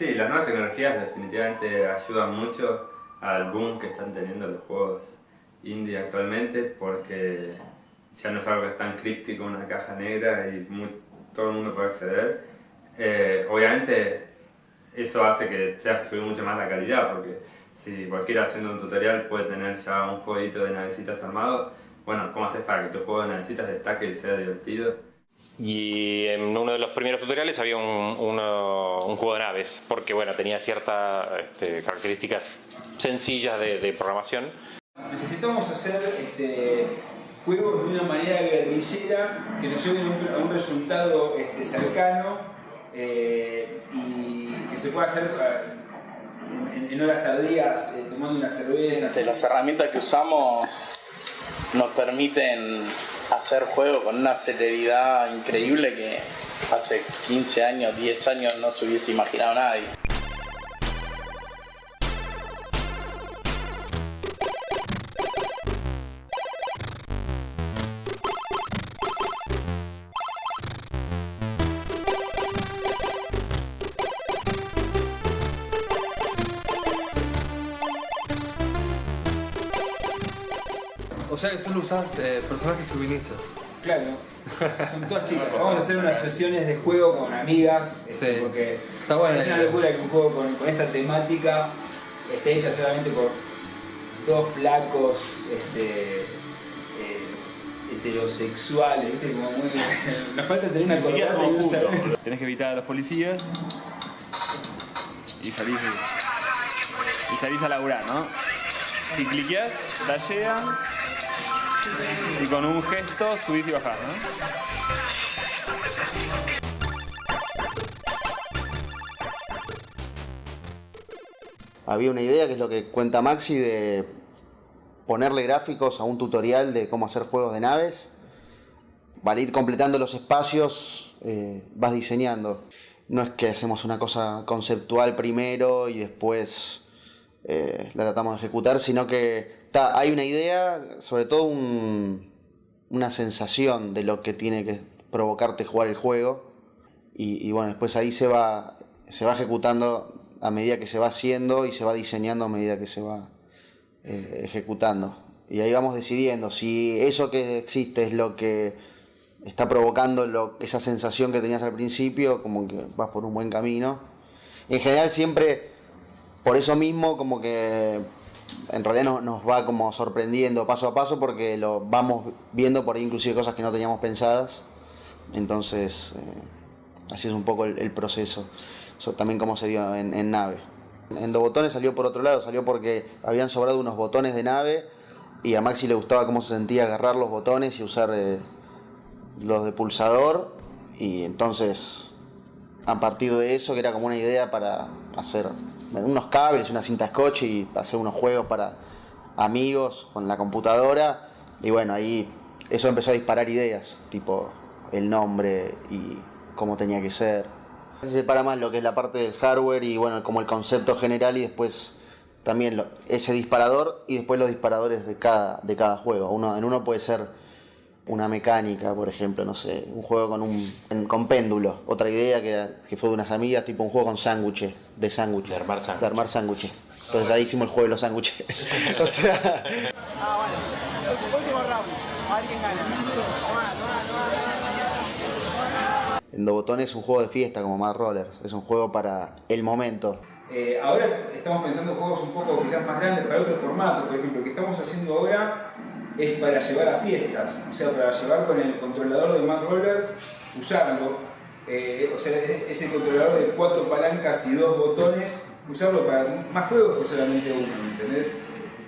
Sí, las nuevas tecnologías definitivamente ayudan mucho al boom que están teniendo los juegos indie actualmente, porque ya no es algo que es tan críptico, una caja negra y todo el mundo puede acceder. Obviamente eso hace que tengas que subir mucho más la calidad, porque si cualquiera haciendo un tutorial puede tener ya un jueguito de navecitas armado, bueno, ¿cómo haces para que tu juego de navecitas destaque y sea divertido? Y en uno de los primeros tutoriales había un juego de naves, porque bueno, tenía ciertas características sencillas de programación. Necesitamos hacer juegos de una manera guerrillera que nos lleven a un resultado cercano y que se pueda hacer en horas tardías, tomando una cerveza. Las herramientas que usamos nos permiten hacer juegos con una celeridad increíble que hace 15 años, 10 años no se hubiese imaginado nadie. O sea que solo usás personajes feministas. Claro, son todas chicas. Vamos a hacer unas sesiones de juego con amigas, Sí. porque Está bueno. es una locura que un juego con esta temática esté hecha solamente por dos flacos heterosexuales, ¿viste? Como muy... Nos falta tener una corbata y usar... Tenés que evitar a los policías y salís a laburar, ¿no? Si cliqueás, dashean y con un gesto subís y bajás, ¿no? Había una idea, que es lo que cuenta Maxi, de ponerle gráficos a un tutorial de cómo hacer juegos de naves. Para ir completando los espacios, vas diseñando. No es que hacemos una cosa conceptual primero y después la tratamos de ejecutar, sino que hay una idea, sobre todo una sensación de lo que tiene que provocarte jugar el juego. Y bueno, después ahí se va ejecutando a medida que se va haciendo y se va diseñando a medida que se va ejecutando. Y ahí vamos decidiendo si eso que existe es lo que está provocando esa sensación que tenías al principio, como que vas por un buen camino. En general siempre, por eso mismo, como que en realidad nos va como sorprendiendo paso a paso, porque lo vamos viendo por ahí inclusive cosas que no teníamos pensadas. Entonces así es un poco el proceso. Eso también como se dio en nave. En Dos Botones salió por otro lado, salió porque habían sobrado unos botones de nave y a Maxi le gustaba cómo se sentía agarrar los botones y usar los de pulsador, y entonces a partir de eso, que era como una idea para hacer unos cables, una cinta scotch y hacer unos juegos para amigos con la computadora, y bueno, ahí eso empezó a disparar ideas, tipo el nombre y cómo tenía que ser. Se separa más lo que es la parte del hardware y bueno, como el concepto general, y después también ese disparador y después los disparadores de cada juego. En uno puede ser una mecánica, por ejemplo, no sé, un juego con péndulo. Otra idea que fue de unas amigas, tipo un juego con sándwiches, de armar sándwiches. Entonces ahí hicimos el juego de los sándwiches. O sea... bueno. Último round. A ver quién gana. En Dos Botones es un juego de fiesta como Mad Rollers. Es un juego para el momento. Ahora estamos pensando en juegos un poco quizás más grandes para otro formato. Por ejemplo, el que estamos haciendo ahora es para llevar a fiestas, o sea, para llevar con el controlador de Mad Rollers, usarlo, o sea, ese controlador de 4 palancas y 2 botones, usarlo para más juegos que solamente uno, ¿me entendés?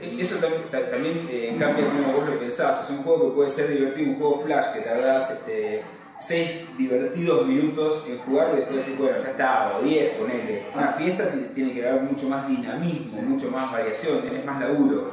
Eso también cambia como vos lo pensás. Es un juego que puede ser divertido, un juego flash que tardás 6 divertidos minutos en jugarlo y después decís, bueno, ya está, o 10, ponele. Una fiesta tiene que haber mucho más dinamismo, mucho más variación, tenés más laburo.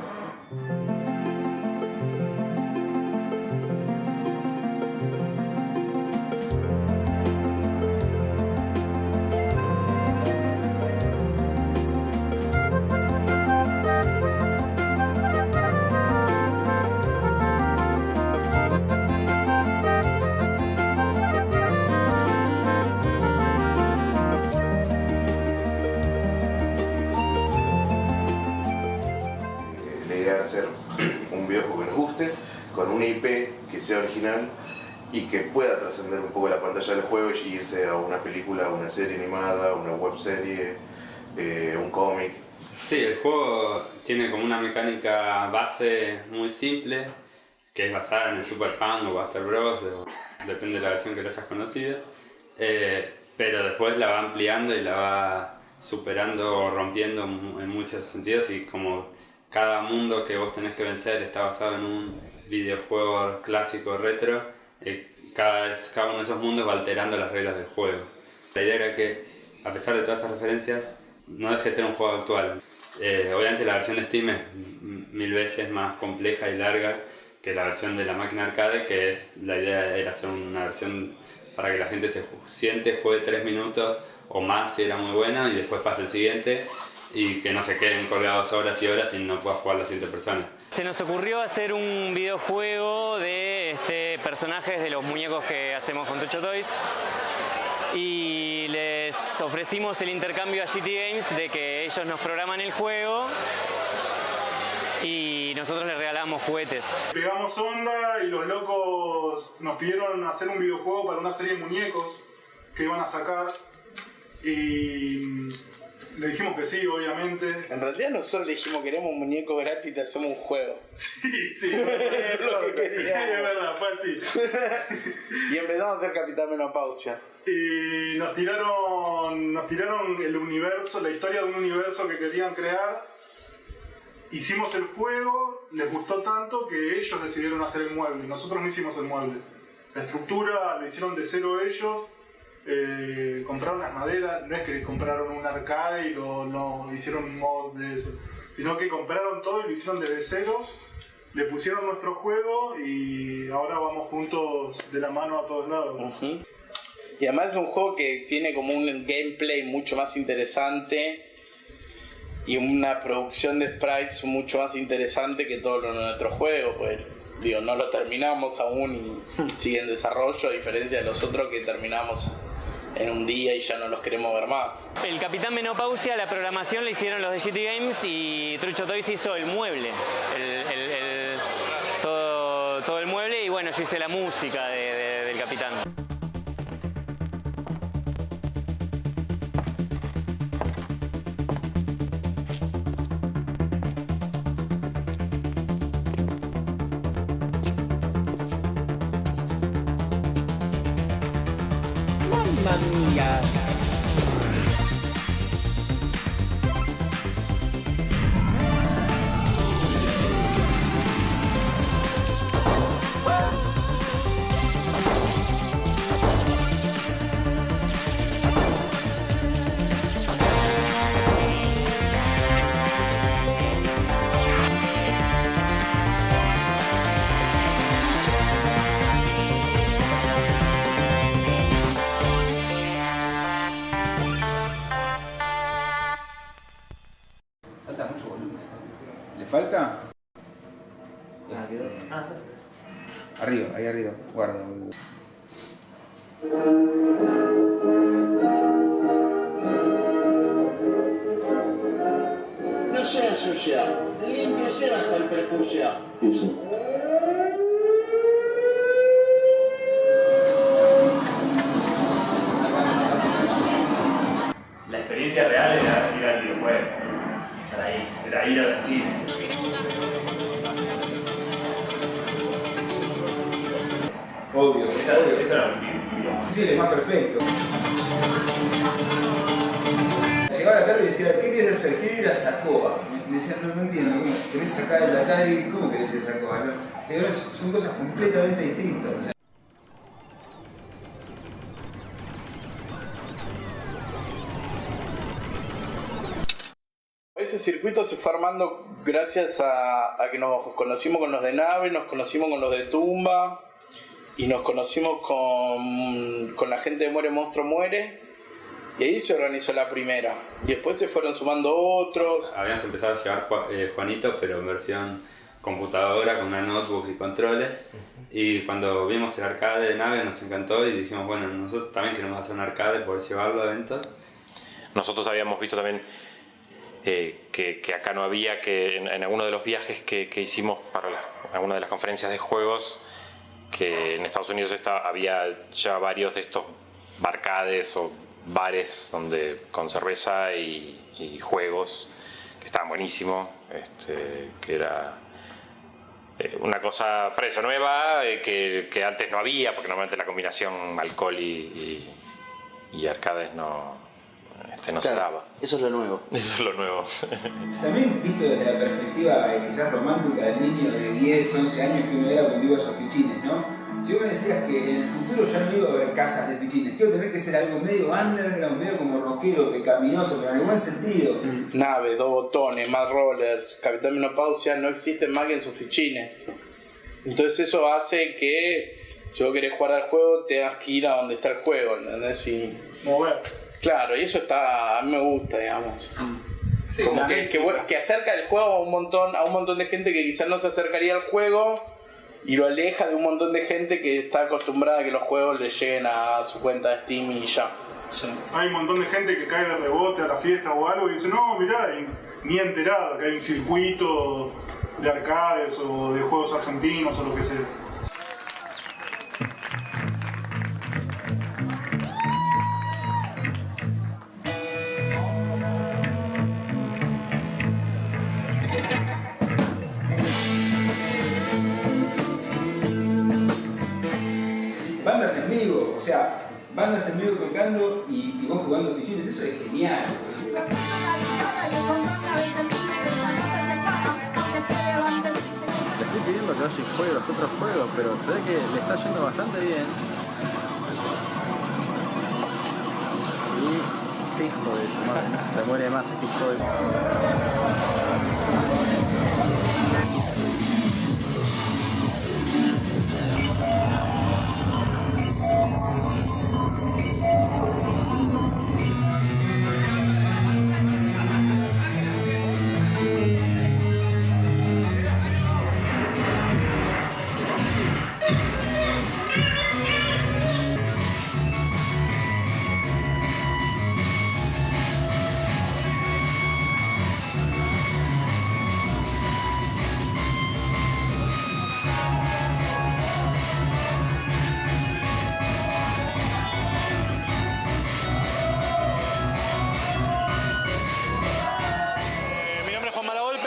idea de hacer un videojuego que nos guste, con una IP que sea original y que pueda trascender un poco la pantalla del juego y irse a una película, una serie animada, una webserie, un cómic. Sí, el juego tiene como una mecánica base muy simple, que es basada en el Super Punk o Buster Bros, depende de la versión que lo hayas conocido, pero después la va ampliando y la va superando o rompiendo en muchos sentidos, y como cada mundo que vos tenés que vencer está basado en un videojuego clásico retro, cada uno de esos mundos va alterando las reglas del juego. La idea era que, a pesar de todas esas referencias, no deje de ser un juego actual. Obviamente la versión de Steam es 1000 veces más compleja y larga que la versión de la máquina arcade, que la idea era hacer una versión para que la gente se siente, juegue 3 minutos o más si era muy bueno, y después pase el siguiente, y que no se queden colgados horas y horas y no puedas jugar las siguientes personas. Se nos ocurrió hacer un videojuego de personajes de los muñecos que hacemos con Trucho Toys, y les ofrecimos el intercambio a GT Games de que ellos nos programan el juego y nosotros les regalamos juguetes. Pegamos onda y los locos nos pidieron hacer un videojuego para una serie de muñecos que iban a sacar, y le dijimos que sí, obviamente. En realidad nosotros le dijimos: queremos un muñeco gratis y te hacemos un juego. Sí, eso es lo que queríamos. Sí, es verdad, fue así. Y empezamos a hacer Capitán Menopausia. Y nos tiraron el universo, la historia de un universo que querían crear. Hicimos el juego, les gustó tanto que ellos decidieron hacer el mueble. Nosotros no hicimos el mueble. La estructura la hicieron de cero ellos. Compraron las maderas, no es que compraron un arcade y lo hicieron un mod de eso, sino que compraron todo y lo hicieron desde cero, le pusieron nuestro juego y ahora vamos juntos de la mano a todos lados. Uh-huh. Y además es un juego que tiene como un gameplay mucho más interesante y una producción de sprites mucho más interesante que todo lo de nuestro juego, pues. Digo, no lo terminamos aún y sigue en desarrollo, a diferencia de los otros que terminamos en un día y ya no los queremos ver más. El Capitán Menopausia, la programación la hicieron los de GT Games y Trucho Toys hizo el mueble, todo el mueble, y bueno, yo hice la música del Capitán. Mamma mia! ¿Falta? Arriba, ahí arriba, guarda. No se ensucia, límpiese hasta el prepucio. La experiencia real era el videojuego. Era ir a la oficina. Obvio, Esa era la sí, es más perfecto. Llegaba a la tarde y decía: ¿qué quieres hacer? Quiero ir a Sacoa. Me decía: no entiendo, ¿cómo? ¿Querés sacar el Atari? ¿Cómo querés ir a Sacoa? ¿No? Son cosas completamente distintas. O sea, ese circuito se fue armando gracias a que nos conocimos con los de Nave, nos conocimos con los de Tumba y nos conocimos con la gente de Muere Monstruo Muere, y ahí se organizó la primera y después se fueron sumando otros. Habíamos empezado a llevar Juanito, pero en versión computadora con una notebook y controles, y cuando vimos el arcade de Nave nos encantó y dijimos: bueno, nosotros también queremos hacer un arcade, poder llevarlo a eventos. Nosotros habíamos visto también que acá no había, que en alguno de los viajes que hicimos para alguna de las conferencias de juegos, que en Estados Unidos había ya varios de estos barcades o bares con cerveza y juegos que estaban buenísimos, que era una cosa preso nueva que antes no había, porque normalmente la combinación alcohol y arcades no se daba. Eso es lo nuevo. Eso es lo nuevo. También visto desde la perspectiva quizás romántica del niño de 10, 11 años que uno era cuando iba a esos fichines, ¿no? Si vos me decías que en el futuro ya no iba a haber casas de fichines, quiero tener que ser algo medio underground, medio como rockero, pecaminoso, pero en algún sentido. Nave, dos botones, más rollers, Capitán Menopausia no existen más que en sus fichines. Entonces eso hace que si vos querés jugar al juego tengas que ir a donde está el juego, ¿entendés? Y mover. Claro, y eso a mí me gusta, digamos. Sí, como que acerca el juego a un montón de gente que quizás no se acercaría al juego y lo aleja de un montón de gente que está acostumbrada a que los juegos le lleguen a su cuenta de Steam y ya. Sí. Hay un montón de gente que cae de rebote a la fiesta o algo y dice, no, mirá, ni enterado que hay un circuito de arcades o de juegos argentinos o lo que sea. Bandas en vivo, o sea, bandas en vivo tocando y vos jugando fichines, eso es genial. Le estoy pidiendo que vaya y juegue los otros juegos, pero se ve que le está yendo bastante bien. Y qué hijo de su madre, no se muere más este hijo de...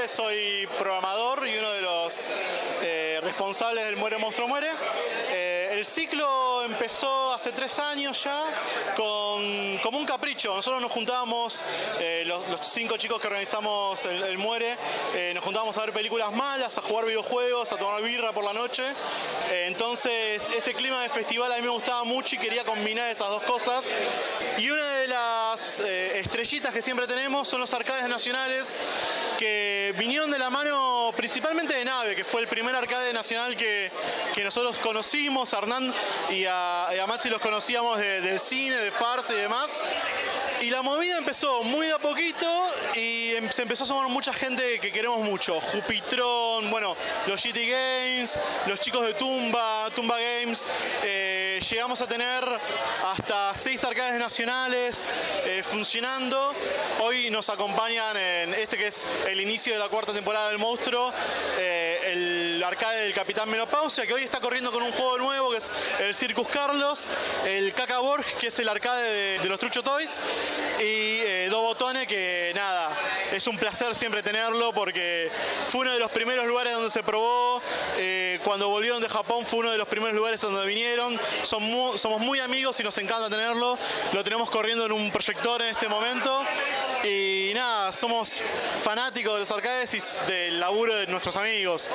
Soy programador y uno de los responsables del Muere Monstruo Muere. El ciclo empezó hace 3 años ya como un capricho. Nosotros nos juntábamos, los 5 chicos que organizamos el Muere, nos juntábamos a ver películas malas, a jugar videojuegos, a tomar birra por la noche. Entonces ese clima de festival a mí me gustaba mucho y quería combinar esas dos cosas. Y una de las estrellitas que siempre tenemos son los arcades nacionales, que vinieron de la mano principalmente de Nave, que fue el primer arcade nacional que nosotros conocimos. A Hernán y a Maxi los conocíamos del cine, de farsa y demás. Y la movida empezó muy de a poquito y se empezó a sumar mucha gente que queremos mucho. Jupitron, bueno, los GT Games, los chicos de Tumba Games. Llegamos a tener hasta 6 arcades nacionales funcionando. Hoy nos acompañan en este que es el inicio de la 4ª temporada del Monstruo, el arcade del Capitán Menopausia, que hoy está corriendo con un juego nuevo que es el Circus Carlos, el Cacaborg, que es el arcade de los Trucho Toys, y Dos Botones, que nada, es un placer siempre tenerlo porque fue uno de los primeros lugares donde se probó. Cuando volvieron de Japón fue uno de los primeros lugares donde vinieron. Somos muy amigos y nos encanta tenerlo. Lo tenemos corriendo en un proyector en este momento. Y nada, somos fanáticos de los arcades y del laburo de nuestros amigos.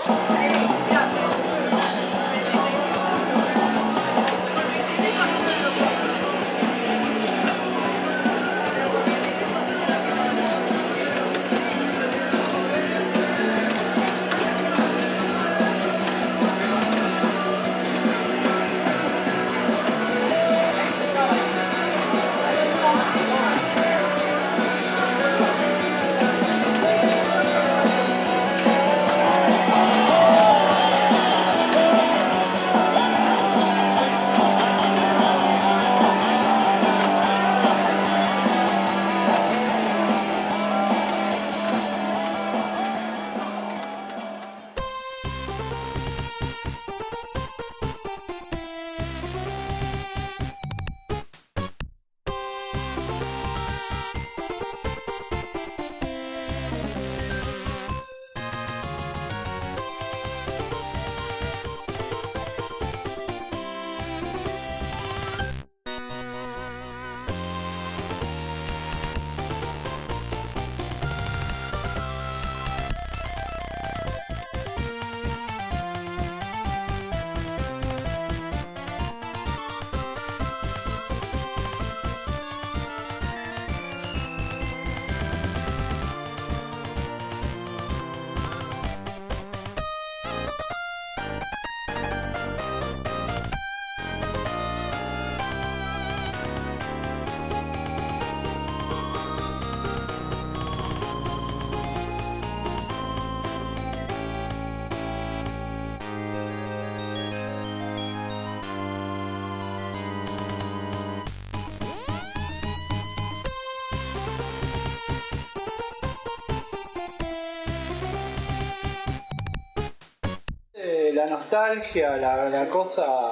nostalgia, la cosa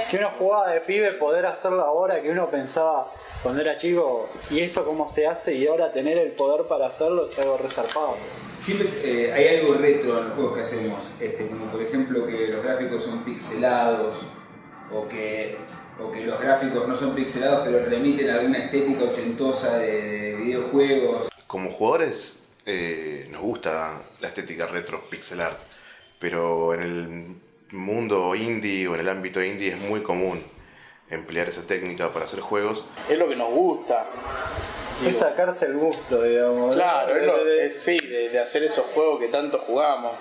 que uno jugaba de pibe, poder hacerlo ahora, que uno pensaba cuando era chico, y esto cómo se hace, y ahora tener el poder para hacerlo es algo resarpado. Siempre hay algo retro en los juegos que hacemos, como por ejemplo que los gráficos son pixelados, o que los gráficos no son pixelados pero remiten a alguna estética ochentosa de videojuegos. Como jugadores nos gusta la estética retro pixelar, pero en el mundo indie o en el ámbito indie es muy común emplear esa técnica para hacer juegos. Es lo que nos gusta. Es sacarse el gusto, digamos. Claro, de hacer esos juegos que tanto jugamos.